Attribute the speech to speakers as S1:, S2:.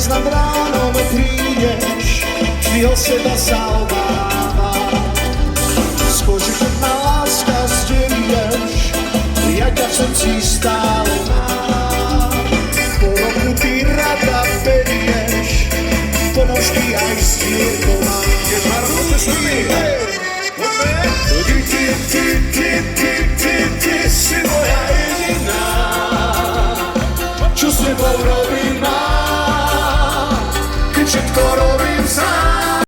S1: raz nad ránom prídeš, vždy o seba sa obávam. Skôr, že keď ma láska zdelieš, ja ťa v srdci stále mám. Po roku ty rada berieš, ponožky aj stierko mám. Keď ma rozpustí, ty si moja jediná, čo s tebou robím mám, keď všetko robím